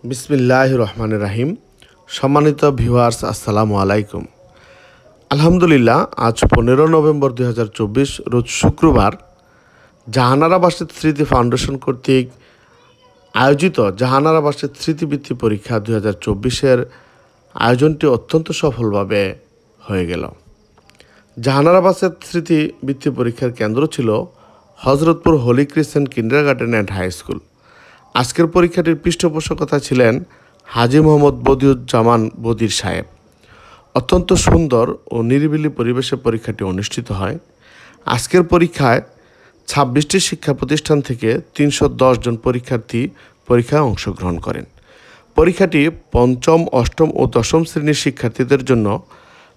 বিসমিল্লাহির রহমানির রহিম। সম্মানিত ভিউয়ার্স, আসসালামু আলাইকুম। আলহামদুলিল্লাহ, আজ 15 নভেম্বর 2024 রোজ শুক্রবার জাহানারা বাসিত স্মৃতি ফাউন্ডেশন কর্তৃক আয়োজিত জাহানারা বাসিত স্মৃতিবৃত্তি পরীক্ষা 2024-এর আয়োজনটি অত্যন্ত সফলভাবে হয়ে গেল। জাহানারা বাসিত স্মৃতিবৃত্তি পরীক্ষার কেন্দ্র ছিল Hazratpur Holy Crescent Kindergarten and High School. আজকের পরীক্ষাটির পৃষ্ঠপোষকতা ছিলেন হাজী মোহাম্মদ বদিউজ্জামান বদির সাহেব। অত্যন্ত সুন্দর ও নিরিবিলি পরিবেশে পরীক্ষাটি অনুষ্ঠিত হয়। আজকের পরীক্ষায় 26টি শিক্ষা প্রতিষ্ঠান থেকে 310 জন পরীক্ষার্থী পরীক্ষায় অংশগ্রহণ করেন। পরীক্ষাটি পঞ্চম, অষ্টম ও দশম শ্রেণীর শিক্ষার্থীদের জন্য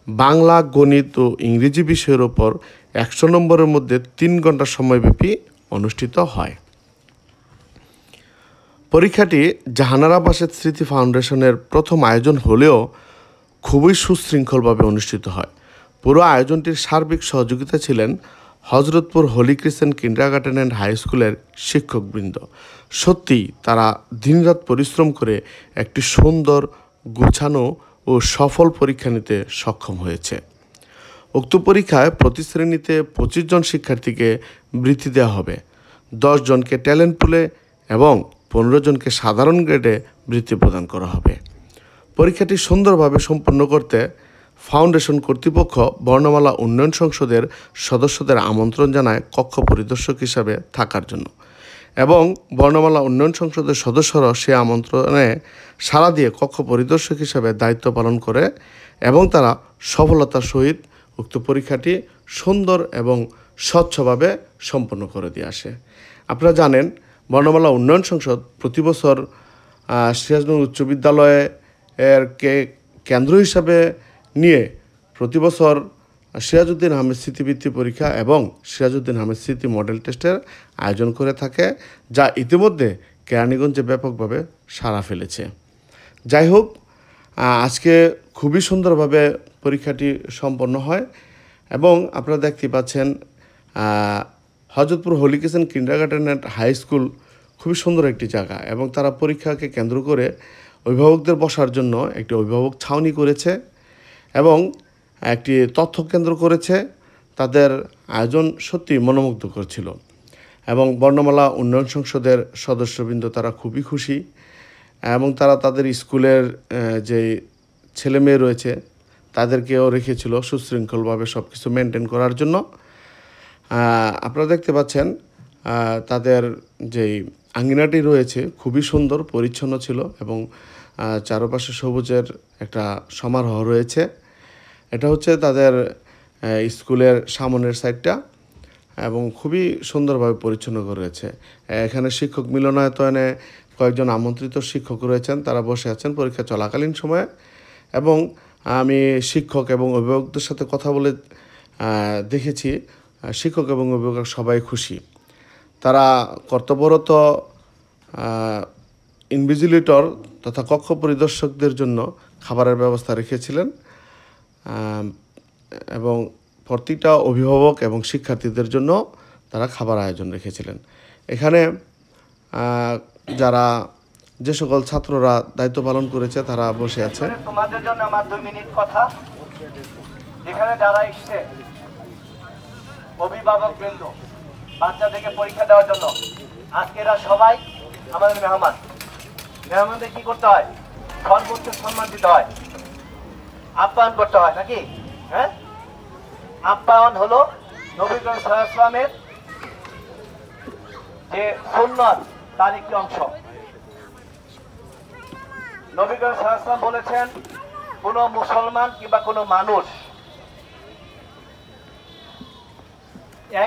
বাংলা, গণিত ও ইংরেজি বিষয়ের ওপর 100 নম্বরের মধ্যে 3 ঘন্টা সময়ব্যাপী অনুষ্ঠিত হয়। পরীক্ষাটি জাহানারা বাসিত স্মৃতি ফাউন্ডেশনের প্রথম আয়োজন হলেও খুবই সুশৃঙ্খলভাবে অনুষ্ঠিত হয়। পুরো আয়োজনটির সার্বিক সহযোগিতা ছিলেন Hazratpur Holy Crescent Kindergarten and High স্কুলের শিক্ষকবৃন্দ। সত্যিই তারা দিনরাত পরিশ্রম করে একটি সুন্দর, গুছানো ও সফল পরীক্ষা নিতে সক্ষম হয়েছে। উক্ত পরীক্ষায় প্রতি শ্রেণীতে 25 জন শিক্ষার্থীকে বৃত্তি দেওয়া হবে। 10 জনকে ট্যালেন্ট পুলে এবং 15 জনকে সাধারণ গ্রেডে বৃত্তি প্রদান করা হবে। পরীক্ষাটি সুন্দরভাবে সম্পন্ন করতে ফাউন্ডেশন কর্তৃপক্ষ বর্ণমালা উন্নয়ন সংসদের সদস্যদের আমন্ত্রণ জানায় কক্ষ পরিদর্শক হিসাবে থাকার জন্য, এবং বর্ণমালা উন্নয়ন সংসদের সদস্যরা সে আমন্ত্রণে সাড়া দিয়ে কক্ষ পরিদর্শক হিসাবে দায়িত্ব পালন করে এবং তারা সফলতার সহিত উক্ত পরীক্ষাটি সুন্দর এবং স্বচ্ছভাবে সম্পন্ন করে দিয়ে আসে। আপনারা জানেন, বর্ণমালা উন্নয়ন সংসদ প্রতি বছর সিরাজগঞ্জ উচ্চ বিদ্যালয়ে কেন্দ্র হিসাবে নিয়ে প্রতি বছর সিরাজউদ্দিন আহমেদ স্মৃতিবৃত্তি পরীক্ষা এবং সিরাজউদ্দিন আহমেদ স্মৃতি মডেল টেস্টের আয়োজন করে থাকে, যা ইতিমধ্যে কেরানীগঞ্জে ব্যাপকভাবে সাড়া ফেলেছে। যাই হোক, আজকে খুবই সুন্দরভাবে পরীক্ষাটি সম্পন্ন হয় এবং আপনারা দেখতে পাচ্ছেন Hazratpur Holy Crescent Kindergarten and High School খুবই সুন্দর একটি জায়গা, এবং তারা পরীক্ষাকে কেন্দ্র করে অভিভাবকদের বসার জন্য একটি অভিভাবক ছাউনি করেছে এবং একটি তথ্য কেন্দ্র করেছে। তাদের আয়োজন সত্যি মনোমুগ্ধকর ছিল এবং বর্ণমালা উন্নয়ন সংসদের সদস্যবৃন্দ তারা খুবই খুশি, এবং তারা তাদের স্কুলের যে ছেলে মেয়ে রয়েছে তাদেরকেও রেখেছিল সুশৃঙ্খলভাবে সব কিছু মেনটেন করার জন্য। আপনারা দেখতে পাচ্ছেন তাদের যেই আঙ্গিনাটি রয়েছে খুবই সুন্দর, পরিচ্ছন্ন ছিল এবং চারপাশে সবুজের একটা সমারোহ রয়েছে। এটা হচ্ছে তাদের স্কুলের সামনের সাইডটা, এবং খুবই সুন্দরভাবে পরিচ্ছন্ন করে রয়েছে। এখানে শিক্ষক মিলনায়তনে কয়েকজন আমন্ত্রিত শিক্ষক রয়েছেন, তারা বসে আছেন পরীক্ষা চলাকালীন সময়ে, এবং আমি শিক্ষক এবং অভিভাবকদের সাথে কথা বলে দেখেছি শিক্ষক এবং অভিভাবক সবাই খুশি। তারা কর্তব্যরত ইনভিজিলেটর তথা কক্ষ পরিদর্শকদের জন্য খাবারের ব্যবস্থা রেখেছিলেন, এবং প্রতিটা অভিভাবক এবং শিক্ষার্থীদের জন্য তারা খাবার আয়োজন রেখেছিলেন। এখানে যে সকল ছাত্ররা দায়িত্ব পালন করেছে তারা বসে আছে। তোমাদের জন্য আমার 2 মিনিট কথা। এখানে যারা এসছে অভিভাবক বৃন্দ বাচ্চাদেরকে পরীক্ষা দেওয়ার জন্য, আজকে এরা সবাই আমাদের মেহমান। মেহমানদের কি করতে হয়? সর্বোচ্চ সম্মান দিতে হয়, আপ্যায়ন করতে হয় নাকি? হ্যাঁ, আপ্যায়ন হলো নবী করিম সাল্লাল্লাহু আলাইহি ওয়াসাল্লামের যে সুন্নাত তার একটি অংশ। নবী করিম সাল্লাল্লাহু আলাইহি ওয়াসাল্লাম বলেছেন, কোন মুসলমান কিংবা কোনো মানুষ,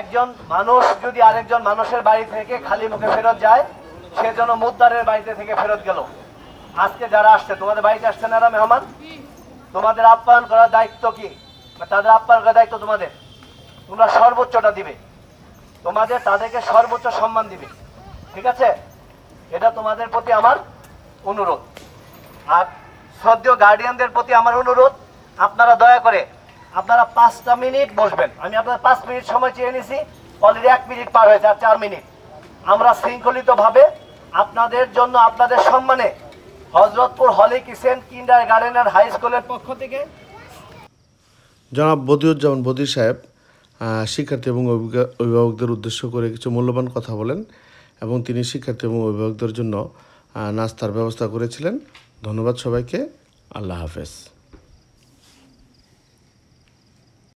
একজন মানুষ যদি আরেকজন মানুষের বাড়ি থেকে খালি মুখে ফেরত যায়, সে যেন মুদ্দারের বাড়িতে থেকে ফেরত গেল। আজকে যারা আসছে, তোমাদের বাড়িতে আসছেন এরা মেহমান, তোমাদের আপ্যায়ন করার দায়িত্ব কি? তাদের আপ্যায়ন করার দায়িত্ব তোমাদের। তোমরা সর্বোচ্চটা দিবে, তাদেরকে সর্বোচ্চ সম্মান দিবে, ঠিক আছে? এটা তোমাদের প্রতি আমার অনুরোধ। আর শ্রদ্ধেয় গার্ডিয়ানদের প্রতি আমার অনুরোধ, আপনারা দয়া করে 5টা মিনিট বসবেন। আমি আপনাদের 5 মিনিট সময় চেয়ে নিছি, অলরেডি 1 মিনিট পার হয়েছে, আর 4 মিনিট। আমরা শৃঙ্খলিতভাবে আপনাদের জন্য, আপনাদের সম্মানে হযরতপুর হলি কিচেন কিন্ডার গার্ডেন আর হাই স্কুলের পক্ষ থেকে জনাব বদিউজ্জামান বদি সাহেব শিক্ষার্থী এবং অভিভাবকদের উদ্দেশ্য করে কিছু মূল্যবান কথা বলেন এবং তিনি শিক্ষার্থী এবং অভিভাবকদের জন্য নাস্তার ব্যবস্থা করেছিলেন। ধন্যবাদ সবাইকে। আল্লাহ হাফেজ।